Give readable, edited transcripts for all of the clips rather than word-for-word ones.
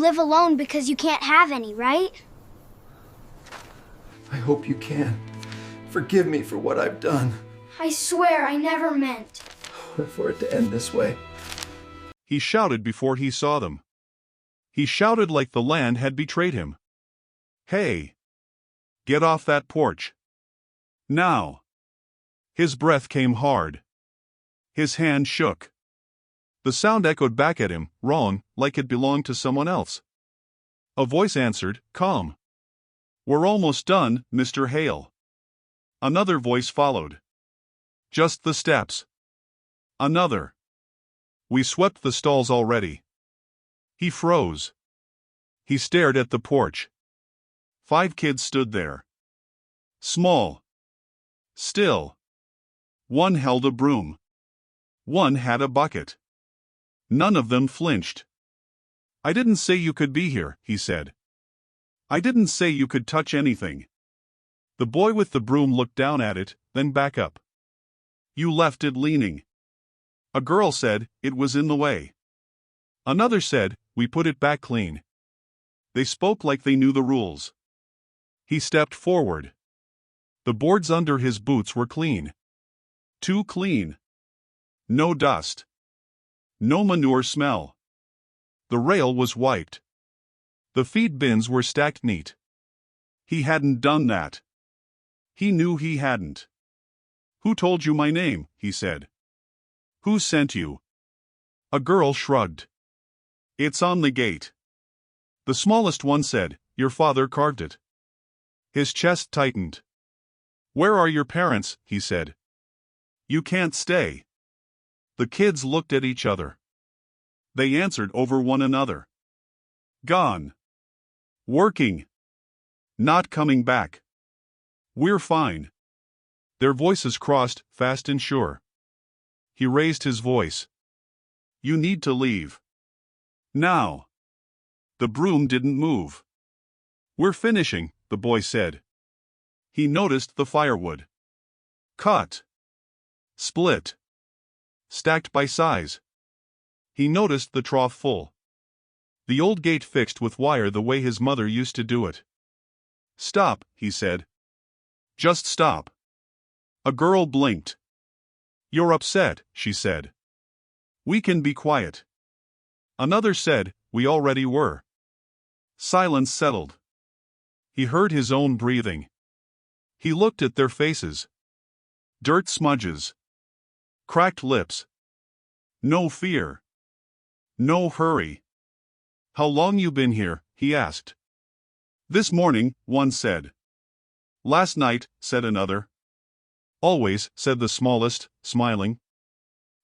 live alone because you can't have any, right? I hope you can. Forgive me for what I've done. I swear I never meant. For it to end this way. He shouted before he saw them. He shouted like the land had betrayed him. Hey! Get off that porch. Now! His breath came hard. His hand shook. The sound echoed back at him, wrong, like it belonged to someone else. A voice answered, calm. We're almost done, Mr. Hale. Another voice followed. Just the steps. Another. We swept the stalls already. He froze. He stared at the porch. 5 kids stood there. Small. Still. One held a broom. One had a bucket. None of them flinched. I didn't say you could be here, he said. I didn't say you could touch anything. The boy with the broom looked down at it, then back up. You left it leaning. A girl said, it was in the way. Another said, we put it back clean. They spoke like they knew the rules. He stepped forward. The boards under his boots were clean. Too clean. No dust. No manure smell. The rail was wiped. The feed bins were stacked neat. He hadn't done that. He knew he hadn't. Who told you my name? He said. Who sent you? A girl shrugged. It's on the gate. The smallest one said, your father carved it. His chest tightened. Where are your parents? He said. You can't stay. The kids looked at each other. They answered over one another. Gone. Working. Not coming back. We're fine. Their voices crossed, fast and sure. He raised his voice. You need to leave. Now. The broom didn't move. We're finishing, the boy said. He noticed the firewood. Cut. Split. Stacked by size. He noticed the trough full. The old gate fixed with wire the way his mother used to do it. Stop, he said. Just stop. A girl blinked. You're upset, she said. We can be quiet. Another said, we already were. Silence settled. He heard his own breathing. He looked at their faces. Dirt smudges. Cracked lips. No fear. No hurry. How long you been here? He asked. This morning, one said. Last night, said another. Always, said the smallest, smiling.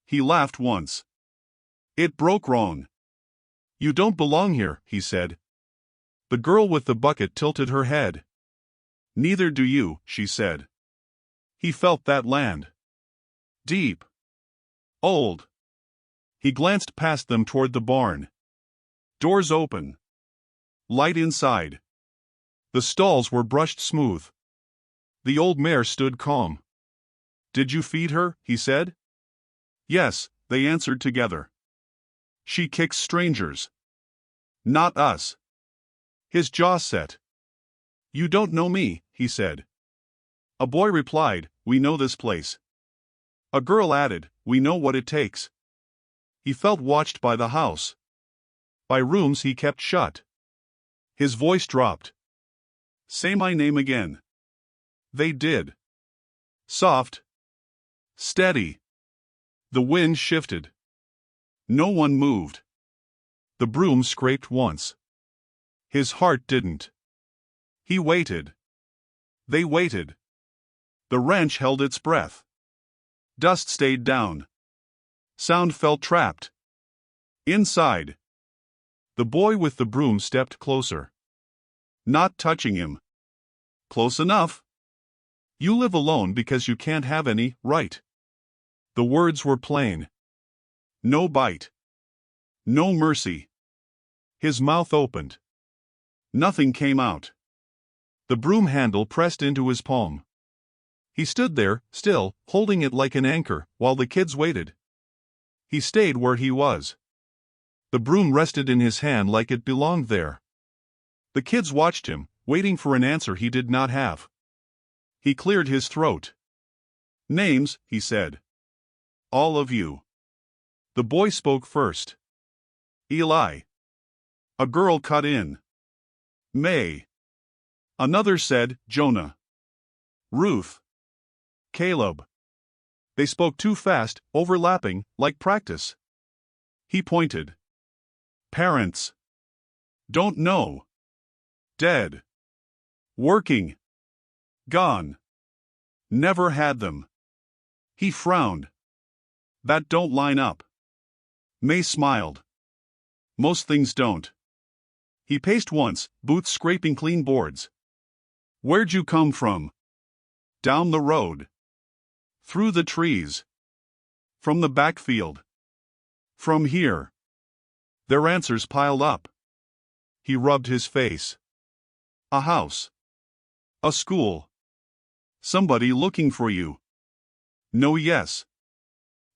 He laughed once. It broke wrong. You don't belong here, he said. The girl with the bucket tilted her head. Neither do you, she said. He felt that land. Deep. Old. He glanced past them toward the barn. Doors open. Light inside. The stalls were brushed smooth. The old mare stood calm. Did you feed her? He said. Yes, they answered together. She kicks strangers. Not us. His jaw set. You don't know me, he said. A boy replied, we know this place. A girl added, we know what it takes. He felt watched by the house. By rooms he kept shut. His voice dropped. Say my name again. They did. Soft. Steady. The wind shifted. No one moved. The broom scraped once. His heart didn't. He waited. They waited. The wrench held its breath. Dust stayed down. Sound felt trapped. Inside. The boy with the broom stepped closer. Not touching him. Close enough. You live alone because you can't have any, right? The words were plain. No bite. No mercy. His mouth opened. Nothing came out. The broom handle pressed into his palm. He stood there, still, holding it like an anchor, while the kids waited. He stayed where he was. The broom rested in his hand like it belonged there. The kids watched him, waiting for an answer he did not have. He cleared his throat. "Names," he said. "All of you." The boy spoke first. "Eli." A girl cut in. "May." Another said, "Jonah." "Ruth." "Caleb." They spoke too fast, overlapping, like practice. He pointed. "Parents." "Don't know." "Dead." "Working." "Gone." "Never had them." He frowned. "That don't line up." May smiled. "Most things don't." He paced once, boots scraping clean boards. "Where'd you come from?" "Down the road." "Through the trees." "From the backfield." "From here." Their answers piled up. He rubbed his face. "A house." "A school." "Somebody looking for you." "No, yes."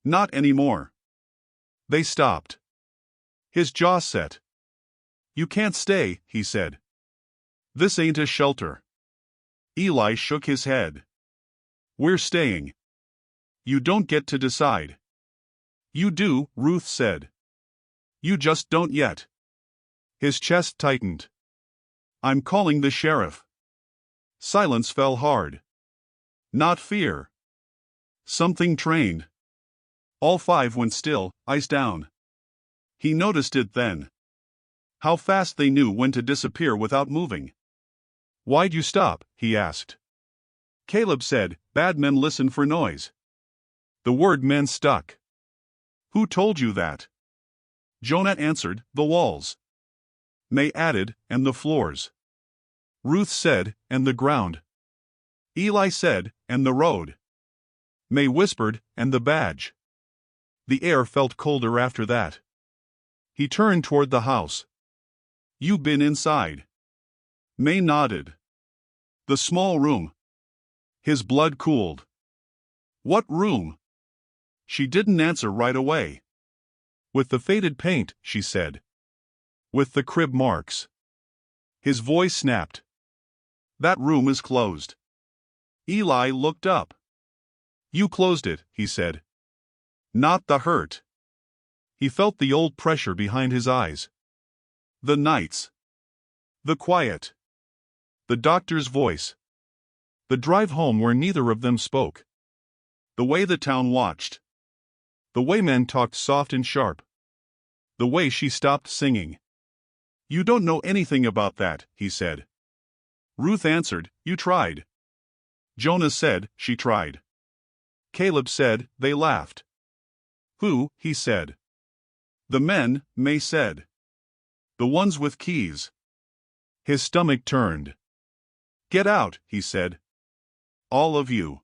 "Not anymore." They stopped. His jaw set. "You can't stay," he said. "This ain't a shelter." Eli shook his head. "We're staying." "You don't get to decide." "You do," Ruth said. "You just don't yet." His chest tightened. "I'm calling the sheriff." Silence fell hard. Not fear. Something trained. All five went still, eyes down. He noticed it then. How fast they knew when to disappear without moving. "Why'd you stop?" he asked. Caleb said, "Bad men listen for noise." The word men stuck. "Who told you that?" Jonah answered, "The walls." May added, "And the floors." Ruth said, "And the ground." Eli said, "And the road." May whispered, "And the badge." The air felt colder after that. He turned toward the house. "You been inside?" May nodded. "The small room." His blood cooled. "What room?" She didn't answer right away. "With the faded paint," she said. "With the crib marks." His voice snapped. "That room is closed." Eli looked up. "You closed it," he said. "Not the hurt." He felt the old pressure behind his eyes. The nights. The quiet. The doctor's voice. The drive home where neither of them spoke. The way the town watched. The way men talked soft and sharp. The way she stopped singing. "You don't know anything about that," he said. Ruth answered, "You tried." Jonah said, "She tried." Caleb said, "They laughed." "Who?" he said. "The men," May said. "The ones with keys." His stomach turned. "Get out," he said. "All of you."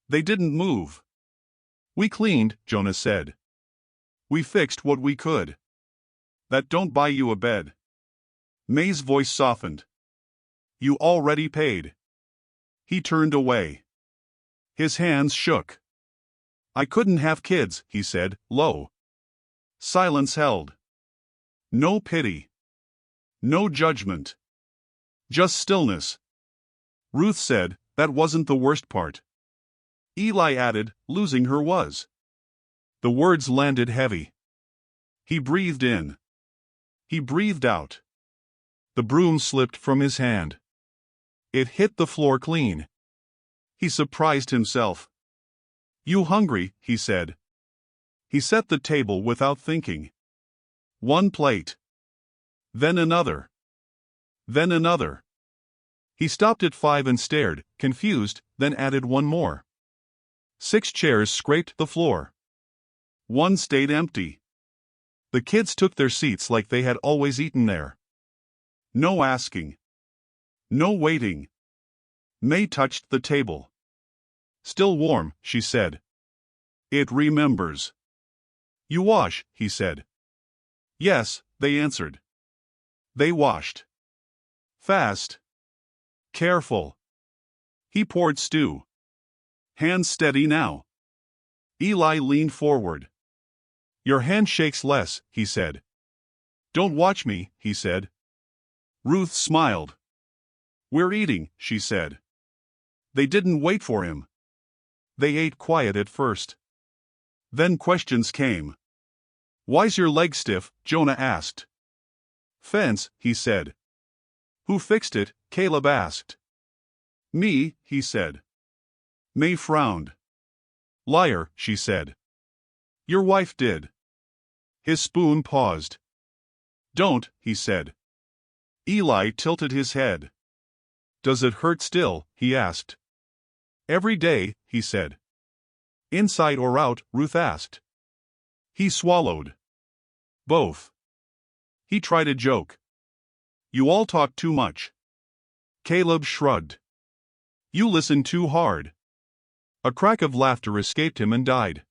They didn't move. "We cleaned," Jonah said. "We fixed what we could." "That don't buy you a bed." May's voice softened. "You already paid." He turned away. His hands shook. "I couldn't have kids," he said, low. Silence held. No pity. No judgment. Just stillness. Ruth said, "That wasn't the worst part." Eli added, "Losing her was." The words landed heavy. He breathed in. He breathed out. The broom slipped from his hand. It hit the floor clean. He surprised himself. "You hungry?" he said. He set the table without thinking. One plate. Then another. Then another. He stopped at 5 and stared, confused, then added one more. 6 chairs scraped the floor. One stayed empty. The kids took their seats like they had always eaten there. No asking. No waiting. May touched the table. "Still warm," she said. "It remembers." "You wash," he said. "Yes," they answered. They washed. Fast. Careful. He poured stew. Hands steady now. Eli leaned forward. "Your hand shakes less," he said. Don't watch me, he said. Ruth smiled. We're eating, she said. They didn't wait for him. They ate quiet at first. Then questions came. Why's your leg stiff? Jonah asked. Fence, he said. Who fixed it? Caleb asked. Me, he said. May frowned. Liar, she said. Your wife did. His spoon paused. Don't, he said. Eli tilted his head. Does it hurt still? He asked. Every day, he said. Inside or out? Ruth asked. He swallowed. Both. He tried a joke. You all talk too much. Caleb shrugged. You listen too hard. A crack of laughter escaped him and died.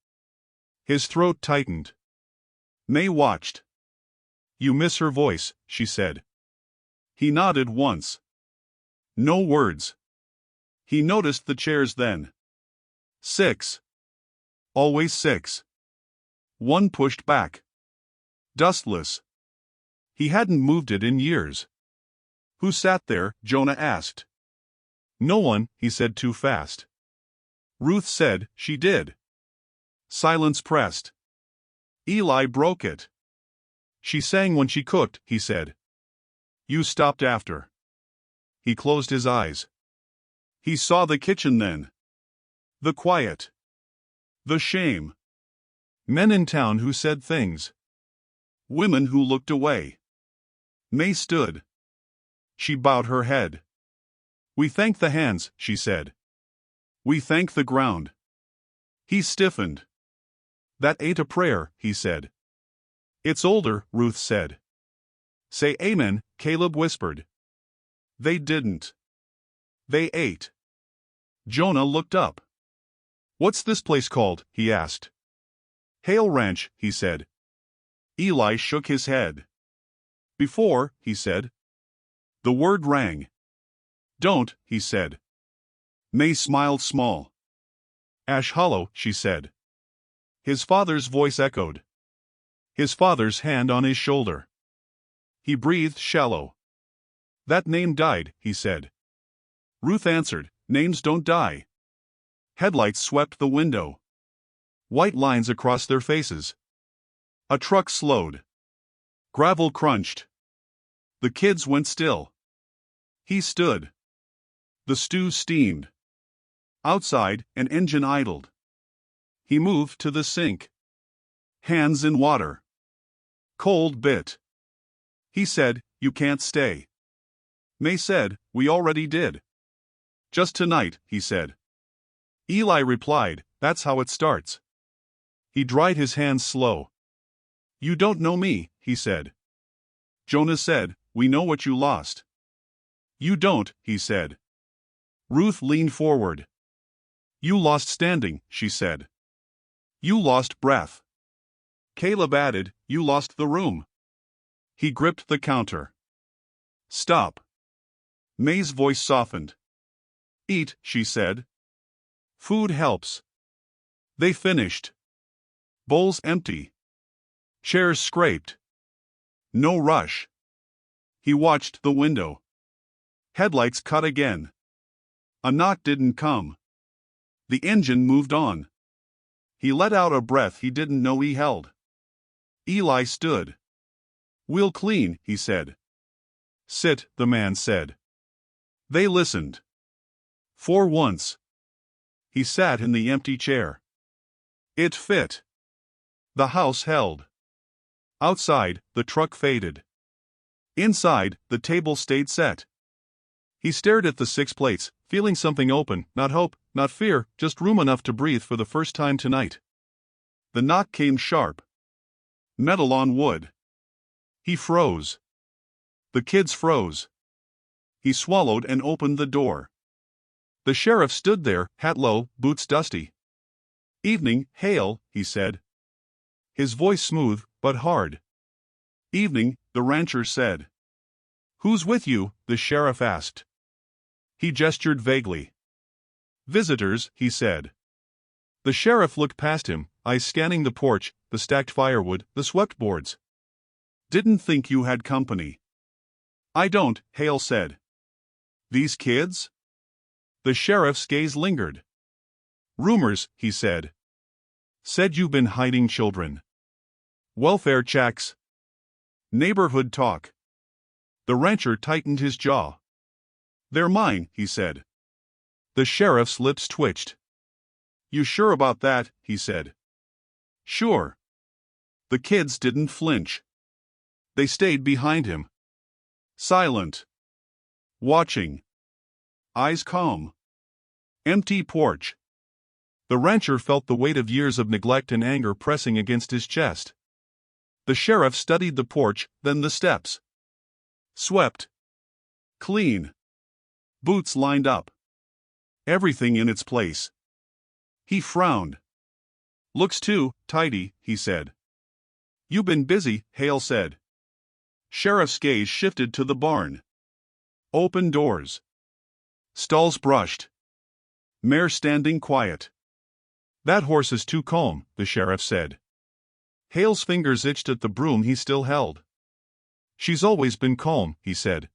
His throat tightened. May watched. You miss her voice, she said. He nodded once. No words. He noticed the chairs then. 6. Always 6. One pushed back. Dustless. He hadn't moved it in years. Who sat there? Jonah asked. No one, he said too fast. Ruth said she did. Silence pressed. Eli broke it. She sang when she cooked, he said. You stopped after. He closed his eyes. He saw the kitchen then. The quiet. The shame. Men in town who said things. Women who looked away. May stood. She bowed her head. We thank the hands, she said. We thank the ground. He stiffened. That ain't a prayer, he said. It's older, Ruth said. Say amen, Caleb whispered. They didn't. They ate. Jonah looked up. What's this place called? He asked. Hale Ranch, he said. Eli shook his head. Before, he said. The word rang. Don't, he said. May smiled small. Ash Hollow, she said. His father's voice echoed. His father's hand on his shoulder. He breathed shallow. That name died, he said. Ruth answered, names don't die. Headlights swept the window. White lines across their faces. A truck slowed. Gravel crunched. The kids went still. He stood. The stew steamed. Outside, an engine idled. He moved to the sink. Hands in water. Cold bit. He said, you can't stay. May said, we already did. Just tonight, he said. Eli replied, that's how it starts. He dried his hands slow. You don't know me, he said. Jonah said, we know what you lost. You don't, he said. Ruth leaned forward. You lost standing, she said. You lost breath. Caleb added, you lost the room. He gripped the counter. Stop. May's voice softened. Eat, she said. Food helps. They finished. Bowls empty. Chairs scraped. No rush. He watched the window. Headlights cut again. A knock didn't come. The engine moved on. He let out a breath he didn't know he held. Eli stood. We'll clean, he said. Sit, the man said. They listened. For once. He sat in the empty chair. It fit. The house held. Outside, the truck faded. Inside, the table stayed set. He stared at the 6 plates, feeling something open, not hope, not fear, just room enough to breathe for the first time tonight. The knock came sharp. Metal on wood. He froze. The kids froze. He swallowed and opened the door. The sheriff stood there, hat low, boots dusty. Evening, Hale, he said. His voice smooth, but hard. Evening, the rancher said. Who's with you? The sheriff asked. He gestured vaguely. Visitors, he said. The sheriff looked past him, eyes scanning the porch, the stacked firewood, the swept boards. Didn't think you had company. I don't, Hale said. These kids? The sheriff's gaze lingered. Rumors, he said. Said you've been hiding children. Welfare checks. Neighborhood talk. The rancher tightened his jaw. They're mine, he said. The sheriff's lips twitched. You sure about that, he said. Sure. The kids didn't flinch. They stayed behind him. Silent. Watching. Eyes calm. Empty porch. The rancher felt the weight of years of neglect and anger pressing against his chest. The sheriff studied the porch, then the steps. Swept. Clean. Boots lined up. Everything in its place. He frowned. Looks too tidy, he said. You been busy, Hale said. Sheriff's gaze shifted to the barn. Open doors. Stalls brushed. Mare standing quiet. That horse is too calm, the sheriff said. Hale's fingers itched at the broom he still held. She's always been calm, he said.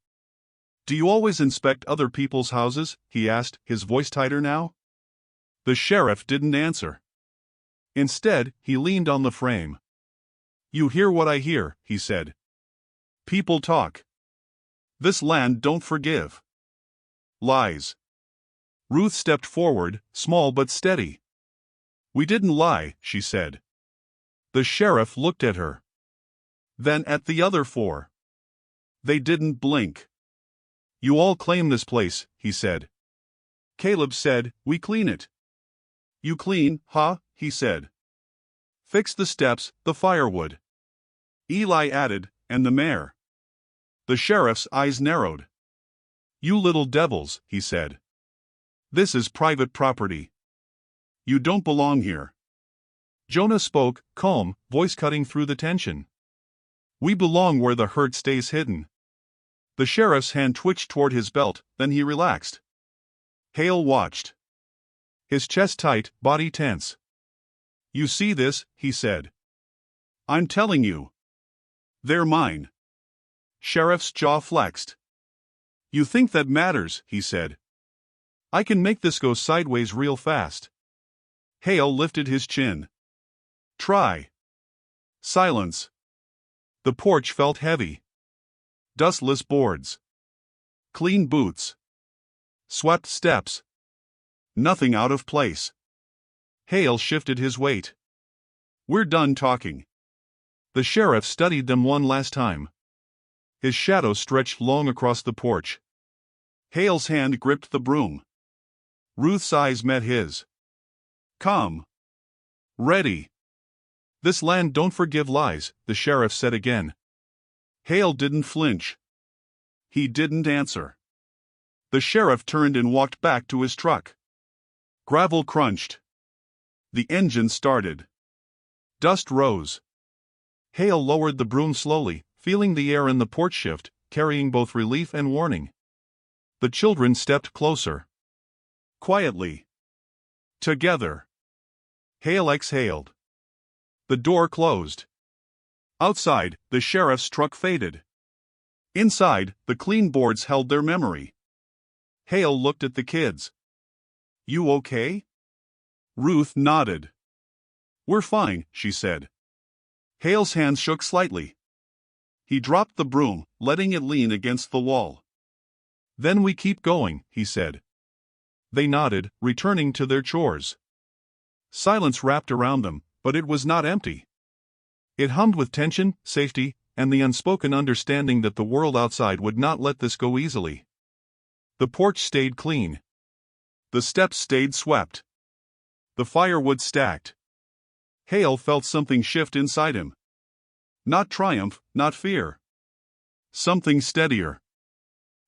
Do you always inspect other people's houses? He asked, his voice tighter now. The sheriff didn't answer. Instead, he leaned on the frame. You hear what I hear, he said. People talk. This land don't forgive. Lies. Ruth stepped forward, small but steady. We didn't lie, she said. The sheriff looked at her. Then at the other four. They didn't blink. You all claim this place, he said. Caleb said, we clean it. You clean, huh? He said. Fix the steps, the firewood. Eli added, and the mare. The sheriff's eyes narrowed. You little devils, he said. This is private property. You don't belong here. Jonah spoke, calm, voice cutting through the tension. We belong where the hurt stays hidden. The sheriff's hand twitched toward his belt, then he relaxed. Hale watched. His chest tight, body tense. You see this, he said. I'm telling you. They're mine. Sheriff's jaw flexed. You think that matters, he said. I can make this go sideways real fast. Hale lifted his chin. Try. Silence. The porch felt heavy. Dustless boards. Clean boots. Swept steps. Nothing out of place. Hale shifted his weight. We're done talking. The sheriff studied them one last time. His shadow stretched long across the porch. Hale's hand gripped the broom. Ruth's eyes met his. Calm. Ready. This land don't forgive lies, the sheriff said again. Hale didn't flinch. He didn't answer. The sheriff turned and walked back to his truck. Gravel crunched. The engine started. Dust rose. Hale lowered the broom slowly, feeling the air in the porch shift, carrying both relief and warning. The children stepped closer. Quietly. Together. Hale exhaled. The door closed. Outside, the sheriff's truck faded. Inside, the clean boards held their memory. Hale looked at the kids. You okay? Ruth nodded. We're fine, she said. Hale's hands shook slightly. He dropped the broom, letting it lean against the wall. Then we keep going, he said. They nodded, returning to their chores. Silence wrapped around them, but it was not empty. It hummed with tension, safety, and the unspoken understanding that the world outside would not let this go easily. The porch stayed clean. The steps stayed swept. The firewood stacked. Hale felt something shift inside him. Not triumph, not fear. Something steadier.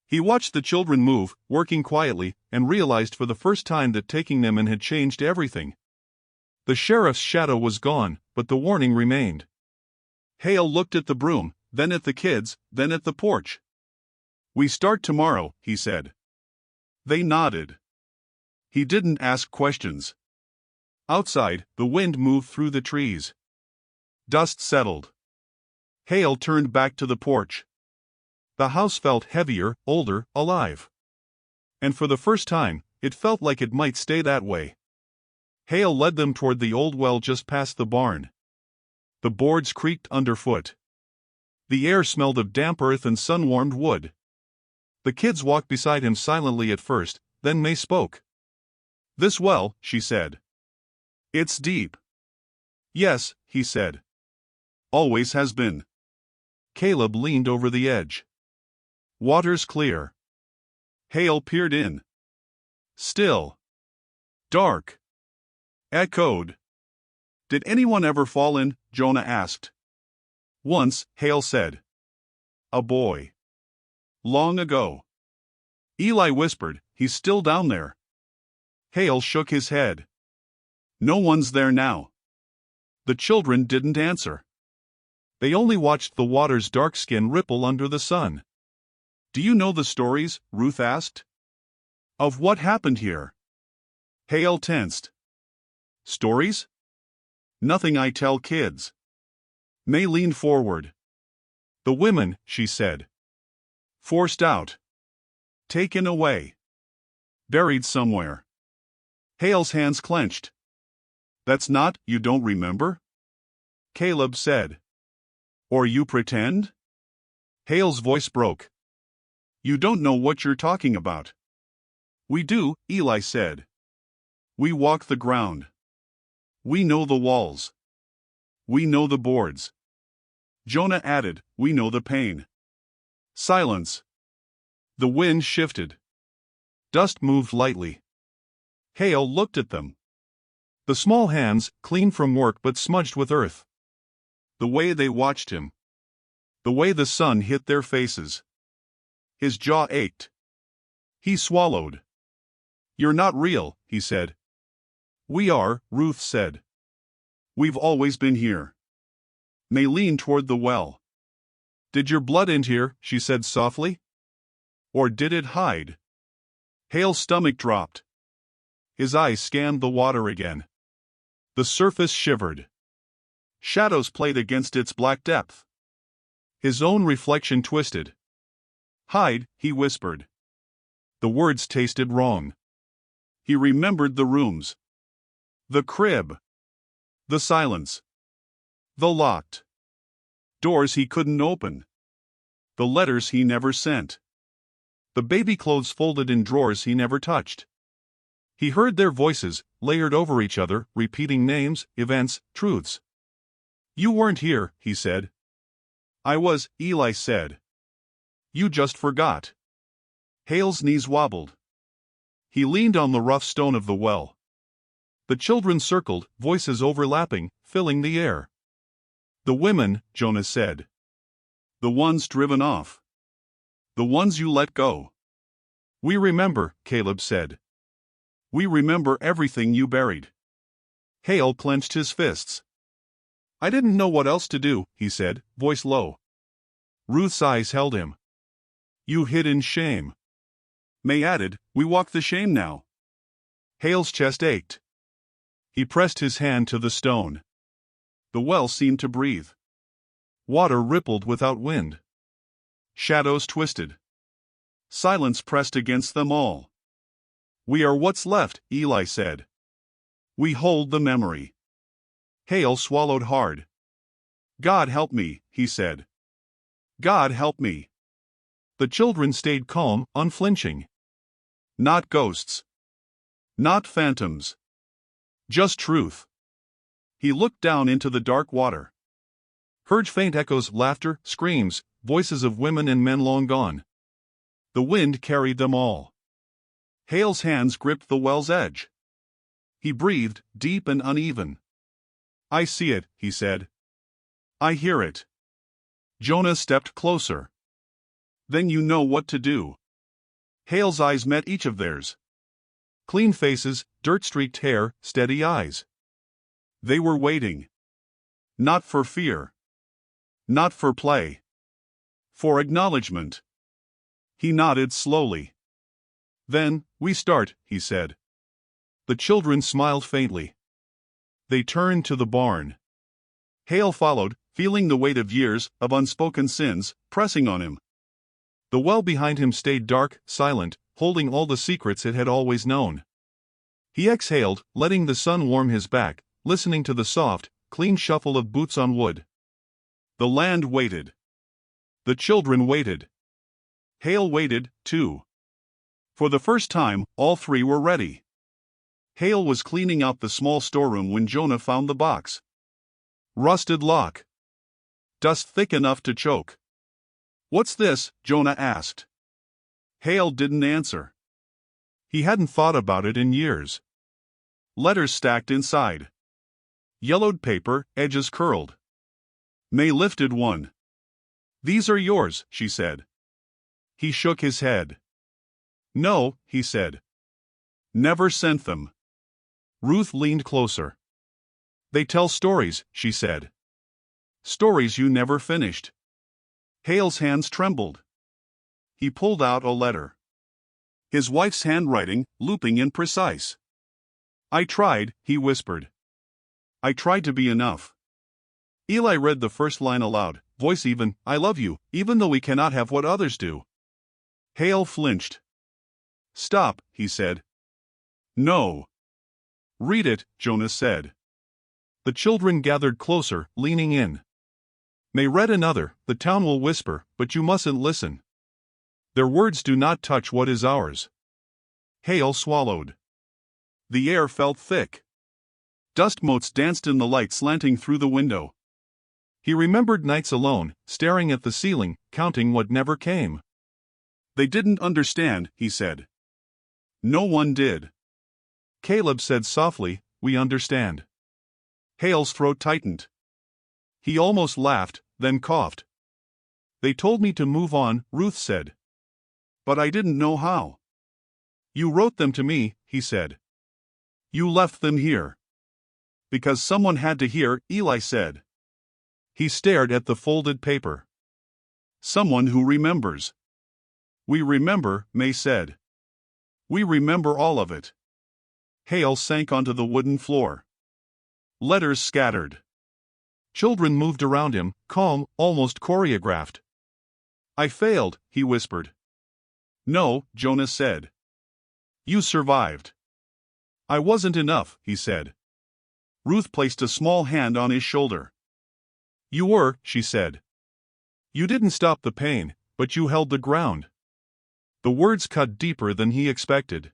He watched the children move, working quietly, and realized for the first time that taking them in had changed everything. The sheriff's shadow was gone, but the warning remained. Hale looked at the broom, then at the kids, then at the porch. We start tomorrow, he said. They nodded. He didn't ask questions. Outside, the wind moved through the trees. Dust settled. Hale turned back to the porch. The house felt heavier, older, alive. And for the first time, it felt like it might stay that way. Hale led them toward the old well just past the barn. The boards creaked underfoot. The air smelled of damp earth and sun-warmed wood. The kids walked beside him silently at first, then May spoke. "This well," she said. "It's deep." "Yes," he said. "Always has been." Caleb leaned over the edge. "Water's clear." Hale peered in. "Still. Dark." Echoed. "Did anyone ever fall in?" Jonah asked. "Once," Hale said. "A boy. Long ago." Eli whispered, "He's still down there." Hale shook his head. "No one's there now." The children didn't answer. They only watched the water's dark skin ripple under the sun. "Do you know the stories?" Ruth asked. "Of what happened here?" Hale tensed. "Stories? Nothing I tell kids." May leaned forward. "The women," she said. "Forced out. Taken away. Buried somewhere." Hale's hands clenched. "That's not, you don't remember?" Caleb said. "Or you pretend?" Hale's voice broke. "You don't know what you're talking about." "We do," Eli said. "We walk the ground. We know the walls. We know the boards." Jonah added, "We know the pain." Silence. The wind shifted. Dust moved lightly. Hale looked at them. The small hands, clean from work but smudged with earth. The way they watched him. The way the sun hit their faces. His jaw ached. He swallowed. "You're not real," he said. "We are," Ruth said. "We've always been here." May leaned toward the well. "Did your blood end here?" she said softly. "Or did it hide?" Hale's stomach dropped. His eyes scanned the water again. The surface shivered. Shadows played against its black depth. His own reflection twisted. "Hide," he whispered. The words tasted wrong. He remembered the rooms. The crib. The silence. The locked doors he couldn't open. The letters he never sent. The baby clothes folded in drawers he never touched. He heard their voices, layered over each other, repeating names, events, truths. "You weren't here," he said. "I was," Eli said. "You just forgot." Hale's knees wobbled. He leaned on the rough stone of the well. The children circled, voices overlapping, filling the air. "The women," Jonah said. "The ones driven off. The ones you let go." "We remember," Caleb said. "We remember everything you buried." Hale clenched his fists. "I didn't know what else to do," he said, voice low. Ruth's eyes held him. "You hid in shame." May added, "We walk the shame now." Hale's chest ached. He pressed his hand to the stone. The well seemed to breathe. Water rippled without wind. Shadows twisted. Silence pressed against them all. "We are what's left," Eli said. "We hold the memory." Hale swallowed hard. "God help me," he said. "God help me." The children stayed calm, unflinching. Not ghosts. Not phantoms. Just truth. He looked down into the dark water. Heard faint echoes, laughter, screams, voices of women and men long gone. The wind carried them all. Hale's hands gripped the well's edge. He breathed, deep and uneven. "I see it," he said. "I hear it." Jonah stepped closer. "Then you know what to do." Hale's eyes met each of theirs. Clean faces, dirt-streaked hair, steady eyes. They were waiting. Not for fear. Not for play. For acknowledgement. He nodded slowly. "Then, we start," he said. The children smiled faintly. They turned to the barn. Hale followed, feeling the weight of years of unspoken sins pressing on him. The well behind him stayed dark, silent, holding all the secrets it had always known. He exhaled, letting the sun warm his back, listening to the soft, clean shuffle of boots on wood. The land waited. The children waited. Hale waited, too. For the first time, all three were ready. Hale was cleaning out the small storeroom when Jonah found the box. Rusted lock. Dust thick enough to choke. "What's this?" Jonah asked. Hale didn't answer. He hadn't thought about it in years. Letters stacked inside. Yellowed paper, edges curled. May lifted one. "These are yours," she said. He shook his head. "No," he said. "Never sent them." Ruth leaned closer. "They tell stories," she said. "Stories you never finished." Hale's hands trembled. He pulled out a letter. His wife's handwriting, looping and precise. "I tried," he whispered. "I tried to be enough." Eli read the first line aloud, voice even, "I love you, even though we cannot have what others do." Hale flinched. "Stop," he said. "No." "Read it," Jonas said. The children gathered closer, leaning in. May read another, "The town will whisper, but you mustn't listen. Their words do not touch what is ours." Hale swallowed. The air felt thick. Dust motes danced in the light slanting through the window. He remembered nights alone, staring at the ceiling, counting what never came. "They didn't understand," he said. "No one did." Caleb said softly, "We understand." Hale's throat tightened. He almost laughed, then coughed. "They told me to move on," Ruth said. "But I didn't know how." "You wrote them to me," he said. "You left them here." "Because someone had to hear," Eli said. He stared at the folded paper. "Someone who remembers." "We remember," May said. "We remember all of it." Hale sank onto the wooden floor. Letters scattered. Children moved around him, calm, almost choreographed. "I failed," he whispered. "No," Jonas said. "You survived." "I wasn't enough," he said. Ruth placed a small hand on his shoulder. "You were," she said. "You didn't stop the pain, but you held the ground." The words cut deeper than he expected.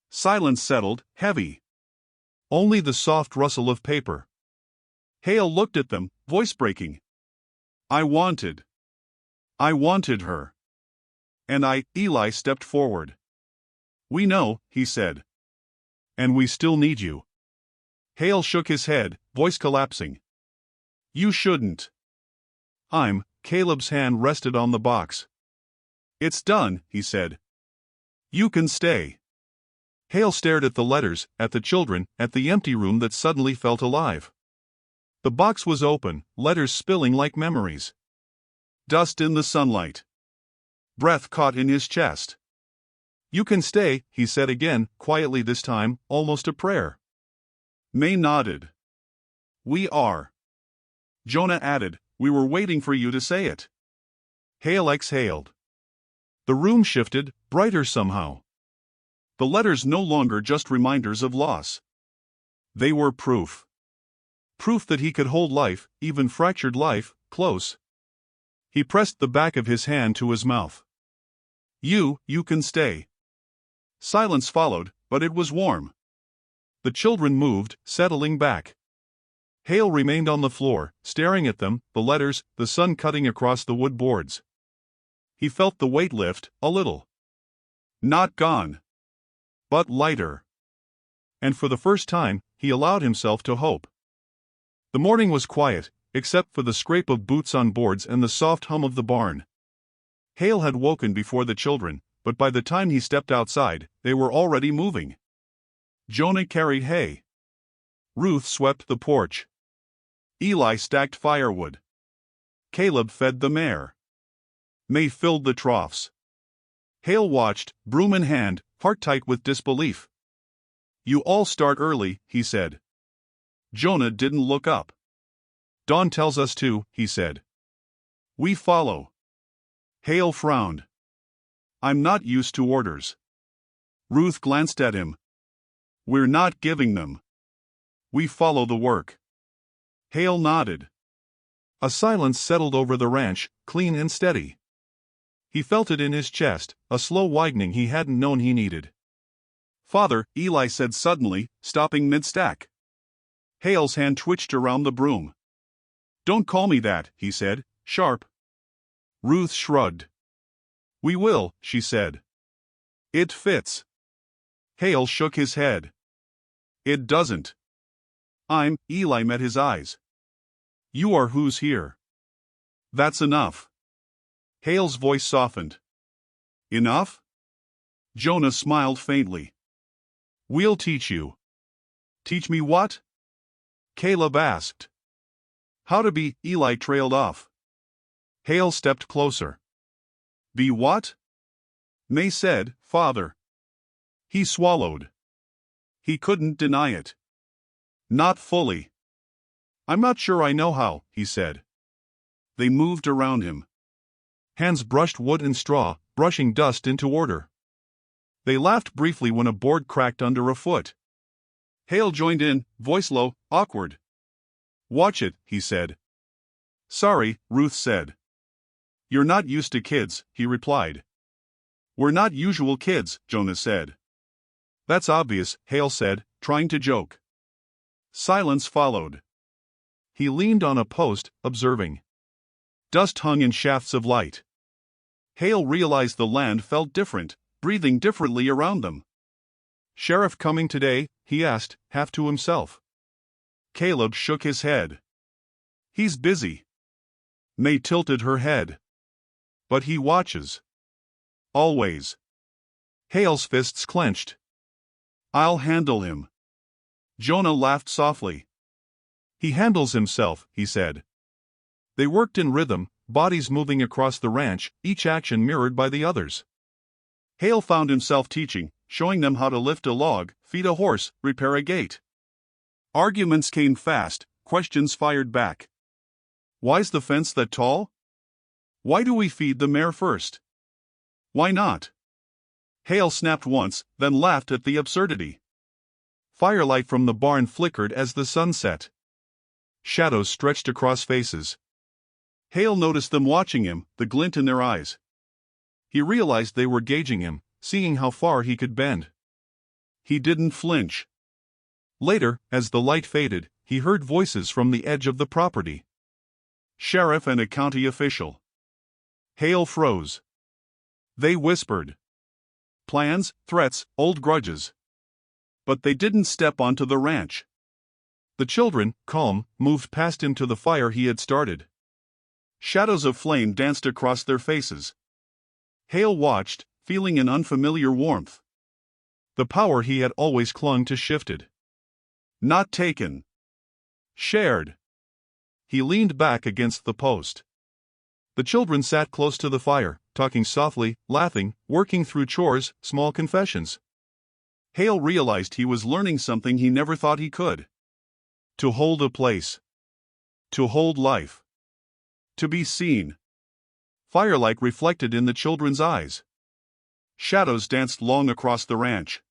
Silence settled, heavy. Only the soft rustle of paper. Hale looked at them, voice breaking. I wanted her. And Eli stepped forward. "We know," he said. "And we still need you." Hale shook his head, voice collapsing. "You shouldn't." Caleb's hand rested on the box. "It's done," he said. "You can stay." Hale stared at the letters, at the children, at the empty room that suddenly felt alive. The box was open, letters spilling like memories. Dust in the sunlight. Breath caught in his chest. "You can stay," he said again, quietly this time, almost a prayer. May nodded. "We are." Jonah added, "We were waiting for you to say it." Hale exhaled. The room shifted, brighter somehow. The letters no longer just reminders of loss. They were proof. Proof that he could hold life, even fractured life, close. He pressed the back of his hand to his mouth. You can stay." Silence followed, but it was warm. The children moved, settling back. Hale remained on the floor, staring at them, the letters, the sun cutting across the wood boards. He felt the weight lift, a little. Not gone. But lighter. And for the first time, he allowed himself to hope. The morning was quiet, except for the scrape of boots on boards and the soft hum of the barn. Hale had woken before the children, but by the time he stepped outside, they were already moving. Jonah carried hay. Ruth swept the porch. Eli stacked firewood. Caleb fed the mare. May filled the troughs. Hale watched, broom in hand, heart tight with disbelief. "You all start early," he said. Jonah didn't look up. Dawn tells us to, he said. We follow. Hale frowned. I'm not used to orders. Ruth glanced at him. We're not giving them. We follow the work. Hale nodded. A silence settled over the ranch, clean and steady. He felt it in his chest, a slow widening he hadn't known he needed. Father, Eli said suddenly, stopping mid-stack. Hale's hand twitched around the broom. Don't call me that, he said, sharp. Ruth shrugged. We will, she said. It fits. Hale shook his head. It doesn't. Eli met his eyes. You are who's here. That's enough. Hale's voice softened. Enough? Jonah smiled faintly. We'll teach you. Teach me what? Caleb asked. How to be, Eli trailed off. Hale stepped closer. Be what? May said, Father. He swallowed. He couldn't deny it. Not fully. I'm not sure I know how, he said. They moved around him. Hands brushed wood and straw, brushing dust into order. They laughed briefly when a board cracked under a foot. Hale joined in, voice low, awkward. Watch it, he said. Sorry, Ruth said. You're not used to kids, he replied. We're not usual kids, Jonah said. That's obvious, Hale said, trying to joke. Silence followed. He leaned on a post, observing. Dust hung in shafts of light. Hale realized the land felt different, breathing differently around them. Sheriff coming today? He asked, half to himself. Caleb shook his head. He's busy. May tilted her head. But he watches. Always. Hale's fists clenched. I'll handle him. Jonah laughed softly. He handles himself, he said. They worked in rhythm, bodies moving across the ranch, each action mirrored by the others. Hale found himself teaching, showing them how to lift a log, feed a horse, repair a gate. Arguments came fast, questions fired back. Why's the fence that tall? Why do we feed the mare first? Why not? Hale snapped once, then laughed at the absurdity. Firelight from the barn flickered as the sun set. Shadows stretched across faces. Hale noticed them watching him, the glint in their eyes. He realized they were gauging him, seeing how far he could bend. He didn't flinch. Later, as the light faded, he heard voices from the edge of the property. Sheriff and a county official. Hale froze. They whispered. Plans, threats, old grudges. But they didn't step onto the ranch. The children, calm, moved past him to the fire he had started. Shadows of flame danced across their faces. Hale watched, feeling an unfamiliar warmth. The power he had always clung to shifted. Not taken. Shared. He leaned back against the post. The children sat close to the fire, talking softly, laughing, working through chores, small confessions. Hale realized he was learning something he never thought he could. To hold a place. To hold life. To be seen. Firelight reflected in the children's eyes. Shadows danced long across the ranch.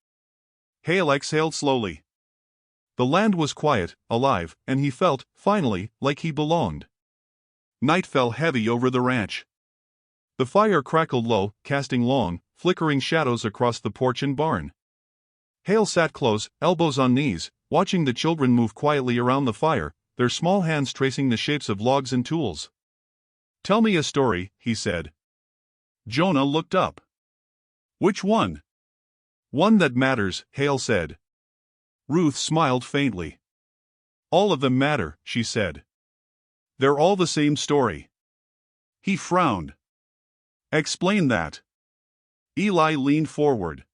Hale exhaled slowly. The land was quiet, alive, and he felt, finally, like he belonged. Night fell heavy over the ranch. The fire crackled low, casting long, flickering shadows across the porch and barn. Hale sat close, elbows on knees, watching the children move quietly around the fire, their small hands tracing the shapes of logs and tools. Tell me a story, he said. Jonah looked up. Which one? One that matters, Hale said. Ruth smiled faintly. All of them matter, she said. They're all the same story. He frowned. Explain that. Eli leaned forward.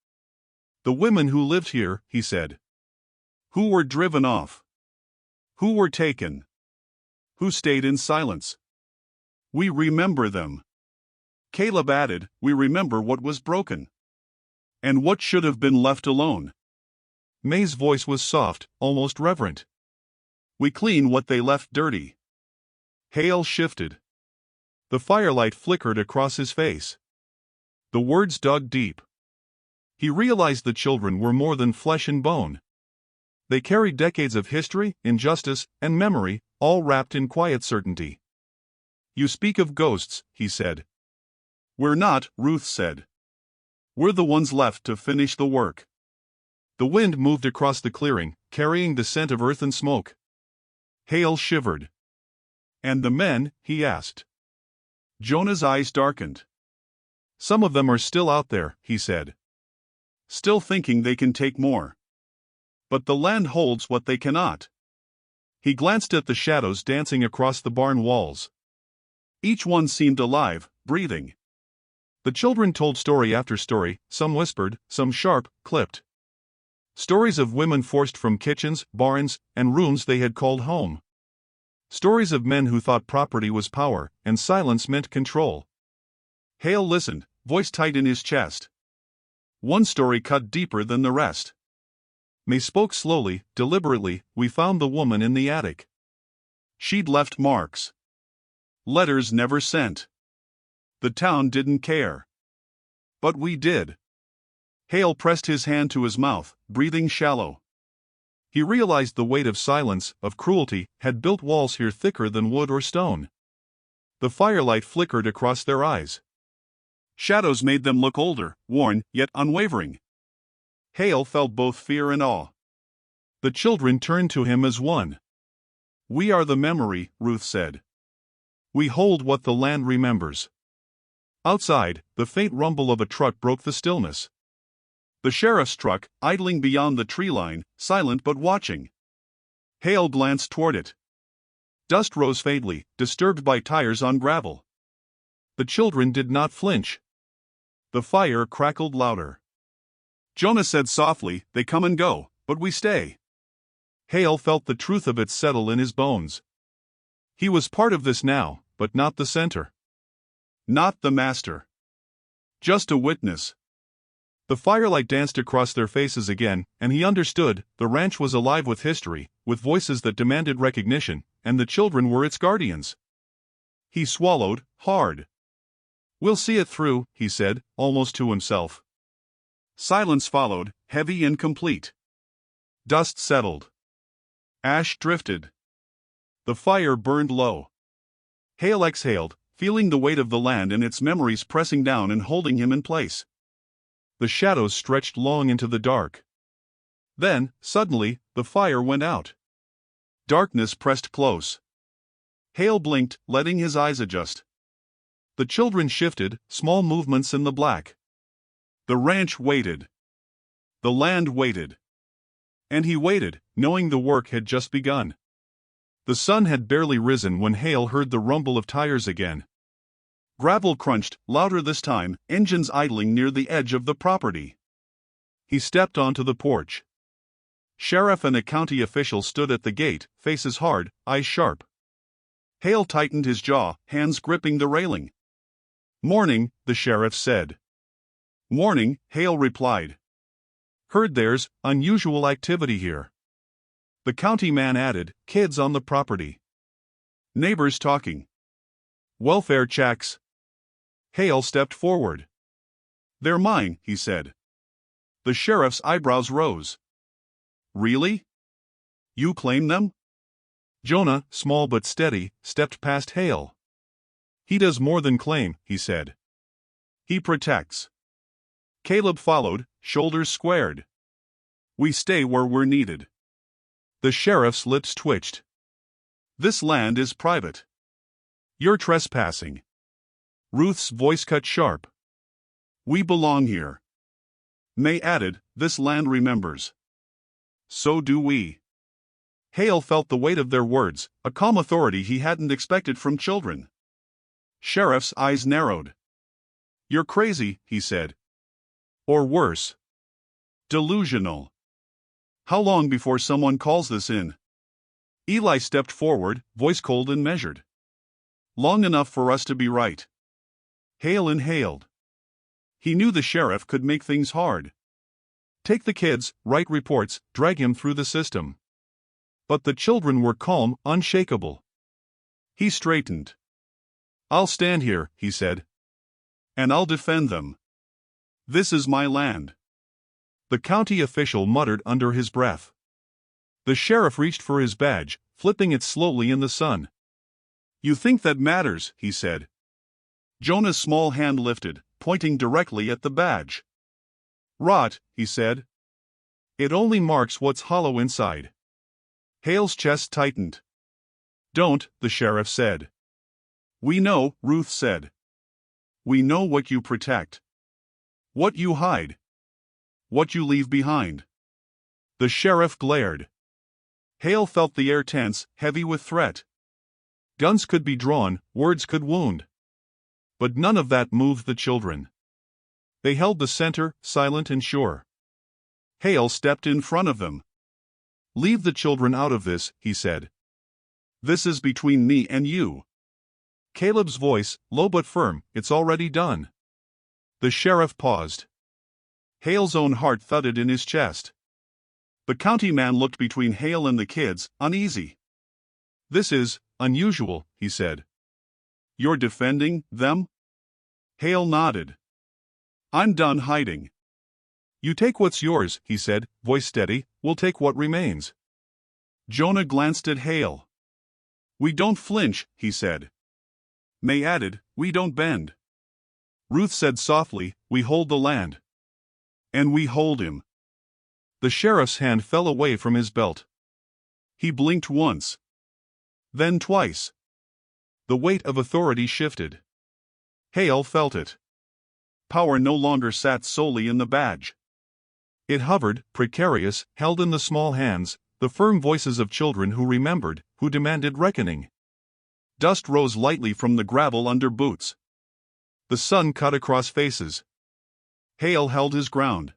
The women who lived here, he said. Who were driven off. Who were taken. Who stayed in silence. We remember them. Caleb added, we remember what was broken. And what should have been left alone. May's voice was soft, almost reverent. We clean what they left dirty. Hale shifted. The firelight flickered across his face. The words dug deep. He realized the children were more than flesh and bone. They carried decades of history, injustice, and memory, all wrapped in quiet certainty. "You speak of ghosts," he said. "We're not," Ruth said. "We're the ones left to finish the work." The wind moved across the clearing, carrying the scent of earth and smoke. Hale shivered. "And the men?" he asked. Jonah's eyes darkened. "Some of them are still out there," he said. "Still thinking they can take more. But the land holds what they cannot." He glanced at the shadows dancing across the barn walls. Each one seemed alive, breathing. The children told story after story, some whispered, some sharp, clipped. Stories of women forced from kitchens, barns, and rooms they had called home. Stories of men who thought property was power, and silence meant control. Hale listened, voice tight in his chest. One story cut deeper than the rest. May spoke slowly, deliberately. "We found the woman in the attic. She'd left marks. Letters never sent. The town didn't care. But we did." Hale pressed his hand to his mouth, breathing shallow. He realized the weight of silence, of cruelty, had built walls here thicker than wood or stone. The firelight flickered across their eyes. Shadows made them look older, worn, yet unwavering. Hale felt both fear and awe. The children turned to him as one. "We are the memory," Ruth said. "We hold what the land remembers." Outside, the faint rumble of a truck broke the stillness. The sheriff's truck, idling beyond the tree line, silent but watching. Hale glanced toward it. Dust rose faintly, disturbed by tires on gravel. The children did not flinch. The fire crackled louder. Jonah said softly, "They come and go, but we stay." Hale felt the truth of it settle in his bones. He was part of this now, but not the center. Not the master. Just a witness. The firelight danced across their faces again, and he understood. The ranch was alive with history, with voices that demanded recognition, and the children were its guardians. He swallowed, hard. "We'll see it through," he said, almost to himself. Silence followed, heavy and complete. Dust settled. Ash drifted. The fire burned low. Hale exhaled, feeling the weight of the land and its memories pressing down and holding him in place. The shadows stretched long into the dark. Then, suddenly, the fire went out. Darkness pressed close. Hale blinked, letting his eyes adjust. The children shifted, small movements in the black. The ranch waited. The land waited. And he waited, knowing the work had just begun. The sun had barely risen when Hale heard the rumble of tires again. Gravel crunched, louder this time, engines idling near the edge of the property. He stepped onto the porch. Sheriff and a county official stood at the gate, faces hard, eyes sharp. Hale tightened his jaw, hands gripping the railing. "Morning," the sheriff said. "Morning," Hale replied. "Heard there's unusual activity here." The county man added, "Kids on the property. Neighbors talking. Welfare checks." Hale stepped forward. "They're mine," he said. The sheriff's eyebrows rose. "Really? You claim them?" Jonah, small but steady, stepped past Hale. "He does more than claim," he said. "He protects." Caleb followed, shoulders squared. "We stay where we're needed." The sheriff's lips twitched. "This land is private. You're trespassing." Ruth's voice cut sharp. "We belong here." May added, "This land remembers." "So do we." Hale felt the weight of their words, a calm authority he hadn't expected from children. Sheriff's eyes narrowed. "You're crazy," he said. "Or worse. Delusional. How long before someone calls this in?" Eli stepped forward, voice cold and measured. "Long enough for us to be right." Hale inhaled. He knew the sheriff could make things hard. Take the kids, write reports, drag him through the system. But the children were calm, unshakable. He straightened. "I'll stand here," he said. "And I'll defend them. This is my land." The county official muttered under his breath. The sheriff reached for his badge, flipping it slowly in the sun. "You think that matters," he said. Jonah's small hand lifted, pointing directly at the badge. "Rot," he said. "It only marks what's hollow inside." Hale's chest tightened. "Don't," the sheriff said. "We know," Ruth said. "We know what you protect. What you hide. What you leave behind." The sheriff glared. Hale felt the air tense, heavy with threat. Guns could be drawn, words could wound. But none of that moved the children. They held the center, silent and sure. Hale stepped in front of them. "Leave the children out of this," he said. "This is between me and you." Caleb's voice, low but firm, "It's already done." The sheriff paused. Hale's own heart thudded in his chest. The county man looked between Hale and the kids, uneasy. "This is unusual," he said. "You're defending them?" Hale nodded. "I'm done hiding." "You take what's yours," he said, voice steady. "We'll take what remains." Jonah glanced at Hale. "We don't flinch," he said. May added, "We don't bend." Ruth said softly, "We hold the land." "And we hold him." The sheriff's hand fell away from his belt. He blinked once. Then twice. The weight of authority shifted. Hale felt it. Power no longer sat solely in the badge. It hovered, precarious, held in the small hands, the firm voices of children who remembered, who demanded reckoning. Dust rose lightly from the gravel under boots. The sun cut across faces. Hale held his ground.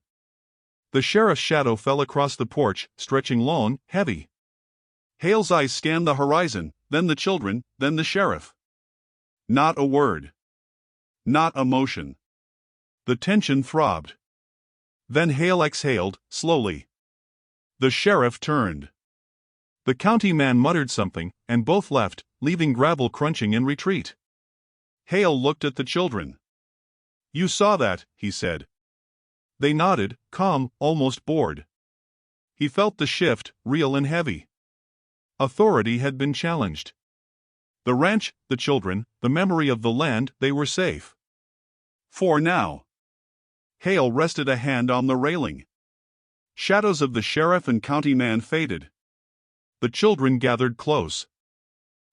The sheriff's shadow fell across the porch, stretching long, heavy. Hale's eyes scanned the horizon, then the children, then the sheriff. Not a word. Not a motion. The tension throbbed. Then Hale exhaled, slowly. The sheriff turned. The county man muttered something, and both left, leaving gravel crunching in retreat. Hale looked at the children. "You saw that," he said. They nodded, calm, almost bored. He felt the shift, real and heavy. Authority had been challenged. The ranch, the children, the memory of the land, they were safe. For now. Hale rested a hand on the railing. Shadows of the sheriff and county man faded. The children gathered close.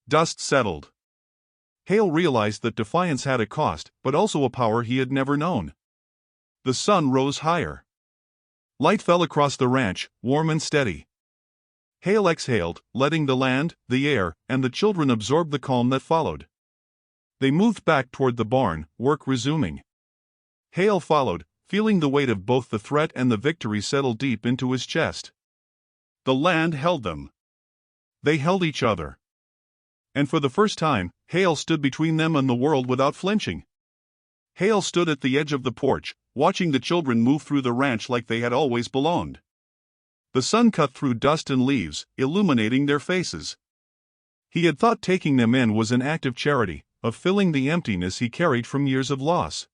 Dust settled. Hale realized that defiance had a cost, but also a power he had never known. The sun rose higher. Light fell across the ranch, warm and steady. Hale exhaled, letting the land, the air, and the children absorb the calm that followed. They moved back toward the barn, work resuming. Hale followed, feeling the weight of both the threat and the victory settle deep into his chest. The land held them. They held each other. And for the first time, Hale stood between them and the world without flinching. Hale stood at the edge of the porch, watching the children move through the ranch like they had always belonged. The sun cut through dust and leaves, illuminating their faces. He had thought taking them in was an act of charity, of filling the emptiness he carried from years of loss.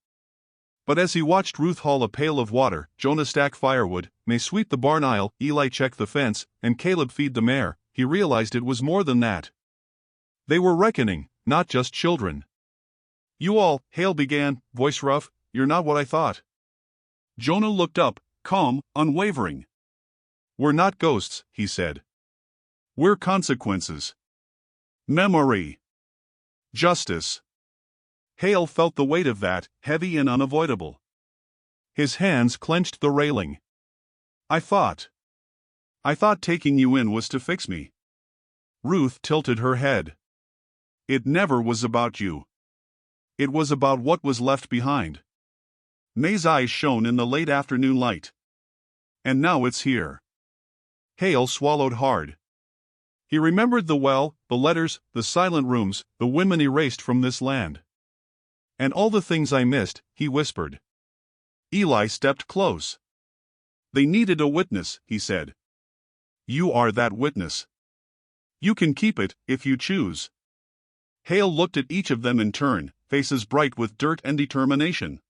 But as he watched Ruth haul a pail of water, Jonah stack firewood, May sweep the barn aisle, Eli check the fence, and Caleb feed the mare, he realized it was more than that. They were reckoning, not just children. "You all," Hale began, voice rough, "you're not what I thought." Jonah looked up, calm, unwavering. "We're not ghosts," he said. "We're consequences. Memory. Justice." Hale felt the weight of that, heavy and unavoidable. His hands clenched the railing. I thought taking you in was to fix me." Ruth tilted her head. "It never was about you. It was about what was left behind." May's eyes shone in the late afternoon light. "And now it's here." Hale swallowed hard. He remembered the well, the letters, the silent rooms, the women erased from this land. "And all the things I missed," he whispered. Eli stepped close. "They needed a witness," he said. "You are that witness. You can keep it, if you choose." Hale looked at each of them in turn, faces bright with dirt and determination.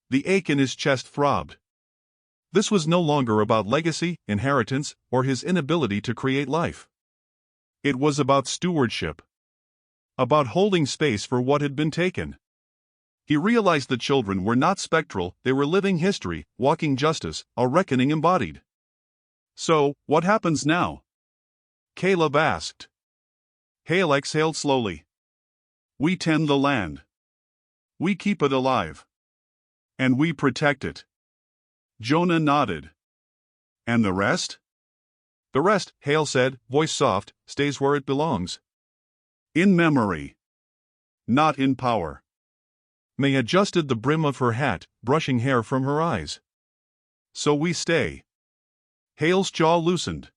The ache in his chest throbbed. This was no longer about legacy, inheritance, or his inability to create life. It was about stewardship. About holding space for what had been taken. He realized the children were not spectral, they were living history, walking justice, a reckoning embodied. So, what happens now? Caleb asked. Hale exhaled slowly. We tend the land. We keep it alive. And we protect it. Jonah nodded. And the rest? The rest, Hale said, voice soft, stays where it belongs. In memory. Not in power. May adjusted the brim of her hat, brushing hair from her eyes. So we stay. Hale's jaw loosened.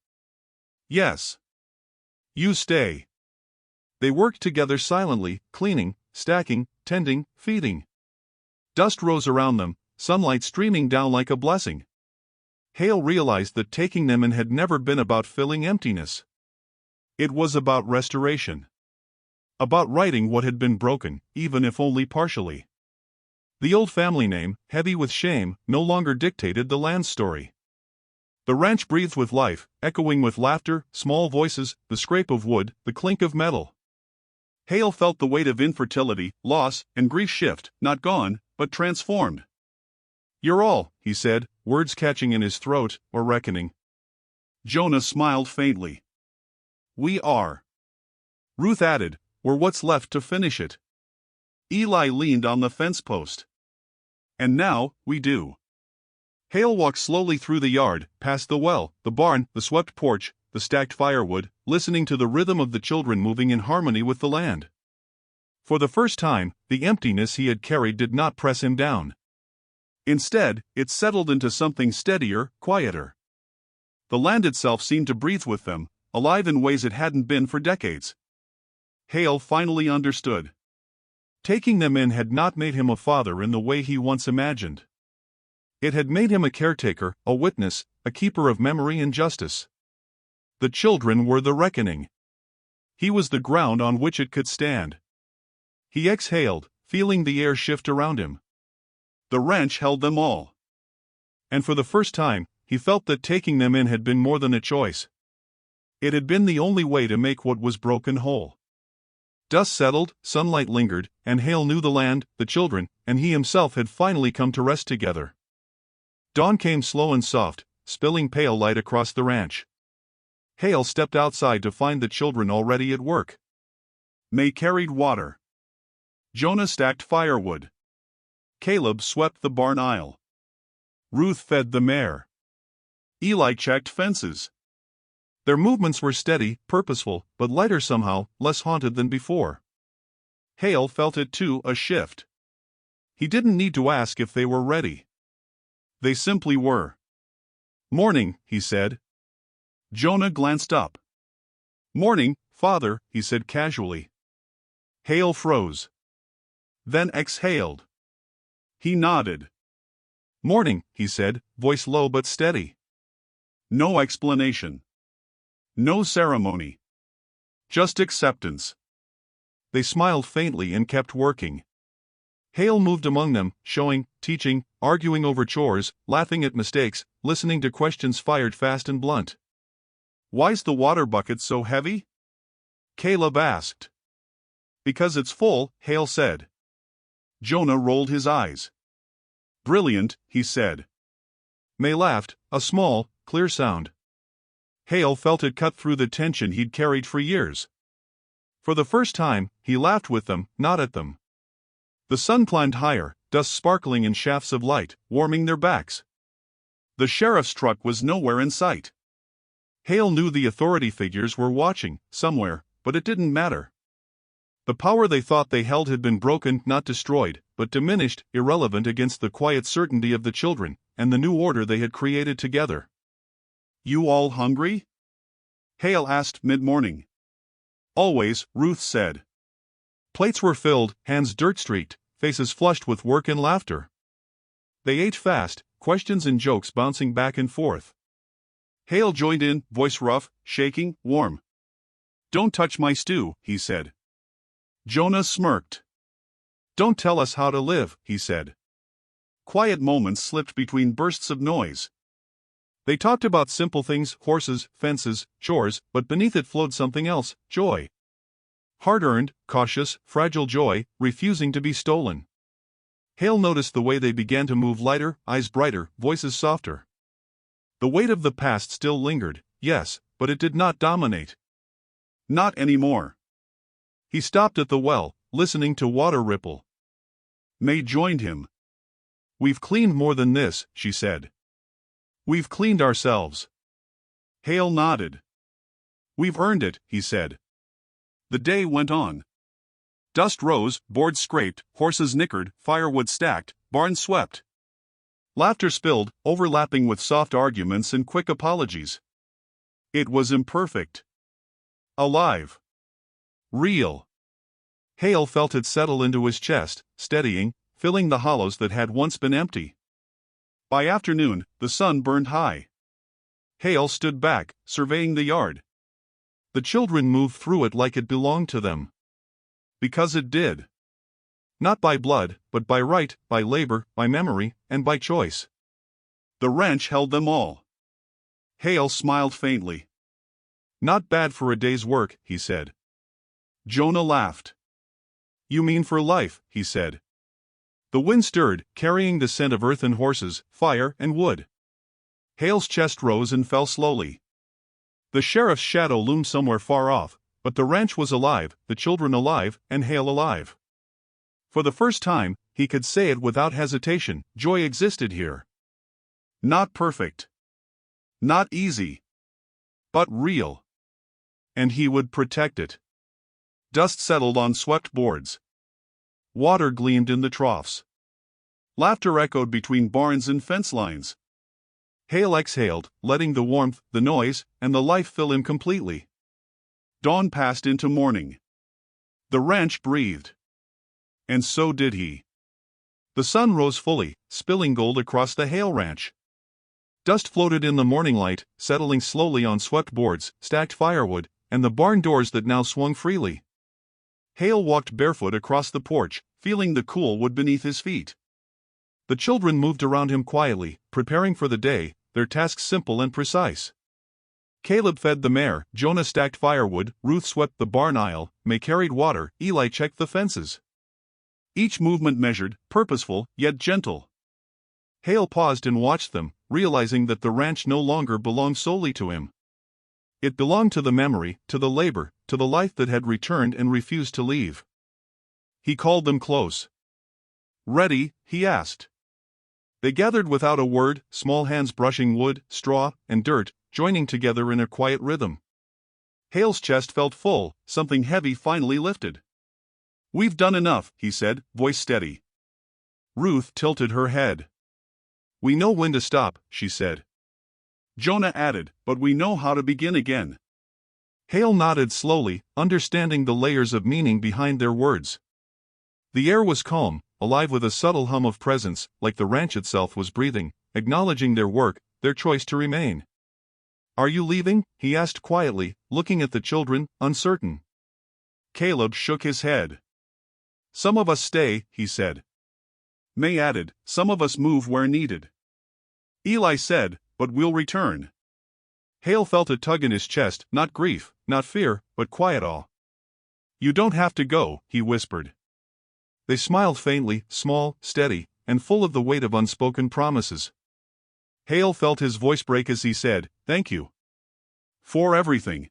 Yes. You stay. They worked together silently, cleaning, stacking, tending, feeding. Dust rose around them, sunlight streaming down like a blessing. Hale realized that taking them in had never been about filling emptiness. It was about restoration. About righting what had been broken, even if only partially. The old family name, heavy with shame, no longer dictated the land story. The ranch breathed with life, echoing with laughter, small voices, the scrape of wood, the clink of metal. Hale felt the weight of infertility, loss, and grief shift, not gone, but transformed. You're all, he said, words catching in his throat, or reckoning. Jonah smiled faintly. We are. Ruth added, we're what's left to finish it. Eli leaned on the fence post. And now, we do. Hale walked slowly through the yard, past the well, the barn, the swept porch, the stacked firewood, listening to the rhythm of the children moving in harmony with the land. For the first time, the emptiness he had carried did not press him down. Instead, it settled into something steadier, quieter. The land itself seemed to breathe with them, alive in ways it hadn't been for decades. Hale finally understood. Taking them in had not made him a father in the way he once imagined. It had made him a caretaker, a witness, a keeper of memory and justice. The children were the reckoning. He was the ground on which it could stand. He exhaled, feeling the air shift around him. The ranch held them all. And for the first time, he felt that taking them in had been more than a choice. It had been the only way to make what was broken whole. Dust settled, sunlight lingered, and Hale knew the land, the children, and he himself had finally come to rest together. Dawn came slow and soft, spilling pale light across the ranch. Hale stepped outside to find the children already at work. May carried water. Jonah stacked firewood. Caleb swept the barn aisle. Ruth fed the mare. Eli checked fences. Their movements were steady, purposeful, but lighter somehow, less haunted than before. Hale felt it too, a shift. He didn't need to ask if they were ready. They simply were. Morning, he said. Jonah glanced up. Morning, father, he said casually. Hale froze. Then exhaled. He nodded. Morning, he said, voice low but steady. No explanation. No ceremony. Just acceptance. They smiled faintly and kept working. Hale moved among them, showing, teaching, arguing over chores, laughing at mistakes, listening to questions fired fast and blunt. Why's the water bucket so heavy? Caleb asked. Because it's full, Hale said. Jonah rolled his eyes. Brilliant, he said. May laughed, a small, clear sound. Hale felt it cut through the tension he'd carried for years. For the first time, he laughed with them, not at them. The sun climbed higher, dust sparkling in shafts of light, warming their backs. The sheriff's truck was nowhere in sight. Hale knew the authority figures were watching, somewhere, but it didn't matter. The power they thought they held had been broken, not destroyed, but diminished, irrelevant against the quiet certainty of the children, and the new order they had created together. You all hungry? Hale asked mid-morning. Always, Ruth said. Plates were filled, hands dirt-streaked, faces flushed with work and laughter. They ate fast, questions and jokes bouncing back and forth. Hale joined in, voice rough, shaking, warm. Don't touch my stew, he said. Jonah smirked. "Don't tell us how to live," he said. Quiet moments slipped between bursts of noise. They talked about simple things, horses, fences, chores, but beneath it flowed something else, joy. Hard-earned, cautious, fragile joy, refusing to be stolen. Hale noticed the way they began to move lighter, eyes brighter, voices softer. The weight of the past still lingered, yes, but it did not dominate. Not anymore. He stopped at the well, listening to water ripple. May joined him. "We've cleaned more than this," she said. "We've cleaned ourselves." Hale nodded. "We've earned it," he said. The day went on. Dust rose, boards scraped, horses nickered, firewood stacked, barns swept. Laughter spilled, overlapping with soft arguments and quick apologies. It was imperfect. Alive. Real. Hale felt it settle into his chest, steadying, filling the hollows that had once been empty. By afternoon, the sun burned high. Hale stood back, surveying the yard. The children moved through it like it belonged to them. Because it did. Not by blood, but by right, by labor, by memory, and by choice. The ranch held them all. Hale smiled faintly. "Not bad for a day's work," he said. Jonah laughed. "You mean for life," he said. The wind stirred, carrying the scent of earth and horses, fire and wood. Hale's chest rose and fell slowly. The sheriff's shadow loomed somewhere far off, but the ranch was alive, the children alive, and Hale alive. For the first time, he could say it without hesitation, joy existed here. Not perfect. Not easy. But real. And he would protect it. Dust settled on swept boards. Water gleamed in the troughs. Laughter echoed between barns and fence lines. Hale exhaled, letting the warmth, the noise, and the life fill him completely. Dawn passed into morning. The ranch breathed. And so did he. The sun rose fully, spilling gold across the Hale ranch. Dust floated in the morning light, settling slowly on swept boards, stacked firewood, and the barn doors that now swung freely. Hale walked barefoot across the porch, feeling the cool wood beneath his feet. The children moved around him quietly, preparing for the day, their tasks simple and precise. Caleb fed the mare, Jonah stacked firewood, Ruth swept the barn aisle, May carried water, Eli checked the fences. Each movement measured, purposeful, yet gentle. Hale paused and watched them, realizing that the ranch no longer belonged solely to him. It belonged to the memory, to the labor, to the life that had returned and refused to leave. He called them close. "Ready?" he asked. They gathered without a word, small hands brushing wood, straw, and dirt, joining together in a quiet rhythm. Hale's chest felt full, something heavy finally lifted. "We've done enough," he said, voice steady. Ruth tilted her head. "We know when to stop," she said. Jonah added, "But we know how to begin again." Hale nodded slowly, understanding the layers of meaning behind their words. The air was calm, alive with a subtle hum of presence, like the ranch itself was breathing, acknowledging their work, their choice to remain. "Are you leaving?" he asked quietly, looking at the children, uncertain. Caleb shook his head. "Some of us stay," he said. May added, "Some of us move where needed." Eli said, "But we'll return." Hale felt a tug in his chest, not grief, not fear, but quiet awe. "You don't have to go," he whispered. They smiled faintly, small, steady, and full of the weight of unspoken promises. Hale felt his voice break as he said, "Thank you. For everything."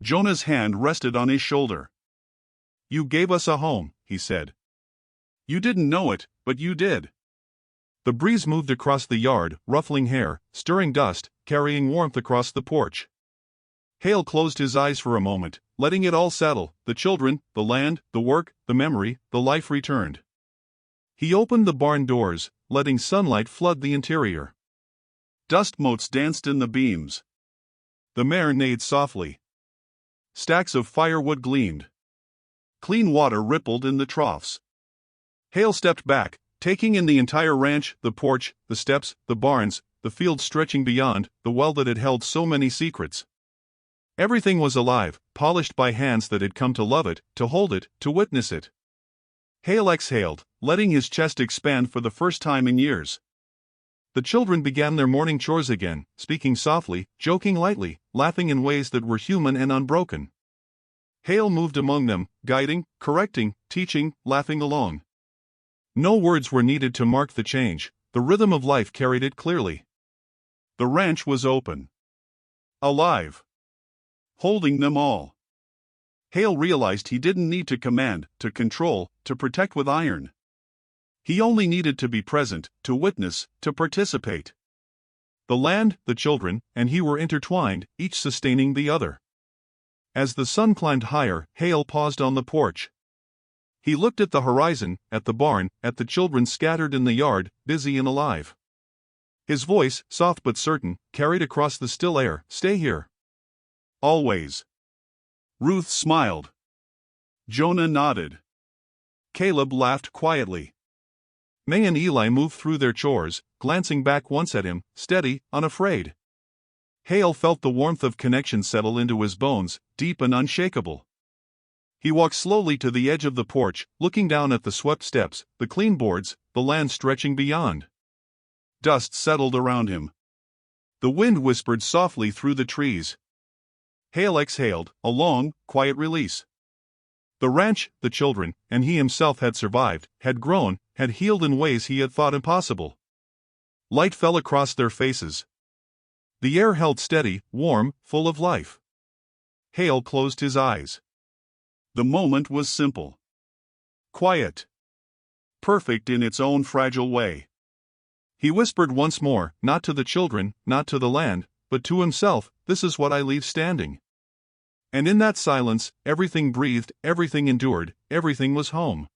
Jonah's hand rested on his shoulder. "You gave us a home," he said. "You didn't know it, but you did." The breeze moved across the yard, ruffling hair, stirring dust, carrying warmth across the porch. Hale closed his eyes for a moment, letting it all settle, the children, the land, the work, the memory, the life returned. He opened the barn doors, letting sunlight flood the interior. Dust motes danced in the beams. The mare neighed softly. Stacks of firewood gleamed. Clean water rippled in the troughs. Hale stepped back, taking in the entire ranch, the porch, the steps, the barns, the field stretching beyond, the well that had held so many secrets. Everything was alive, polished by hands that had come to love it, to hold it, to witness it. Hale exhaled, letting his chest expand for the first time in years. The children began their morning chores again, speaking softly, joking lightly, laughing in ways that were human and unbroken. Hale moved among them, guiding, correcting, teaching, laughing along. No words were needed to mark the change, the rhythm of life carried it clearly. The ranch was open. Alive. Holding them all. Hale realized he didn't need to command, to control, to protect with iron. He only needed to be present, to witness, to participate. The land, the children, and he were intertwined, each sustaining the other. As the sun climbed higher, Hale paused on the porch. He looked at the horizon, at the barn, at the children scattered in the yard, busy and alive. His voice, soft but certain, carried across the still air, "Stay here. Always." Ruth smiled. Jonah nodded. Caleb laughed quietly. May and Eli moved through their chores, glancing back once at him, steady, unafraid. Hale felt the warmth of connection settle into his bones, deep and unshakable. He walked slowly to the edge of the porch, looking down at the swept steps, the clean boards, the land stretching beyond. Dust settled around him. The wind whispered softly through the trees. Hale exhaled, a long, quiet release. The ranch, the children, and he himself had survived, had grown, had healed in ways he had thought impossible. Light fell across their faces. The air held steady, warm, full of life. Hale closed his eyes. The moment was simple. Quiet. Perfect in its own fragile way. He whispered once more, not to the children, not to the land, but to himself, "This is what I leave standing." And in that silence, everything breathed, everything endured, everything was home.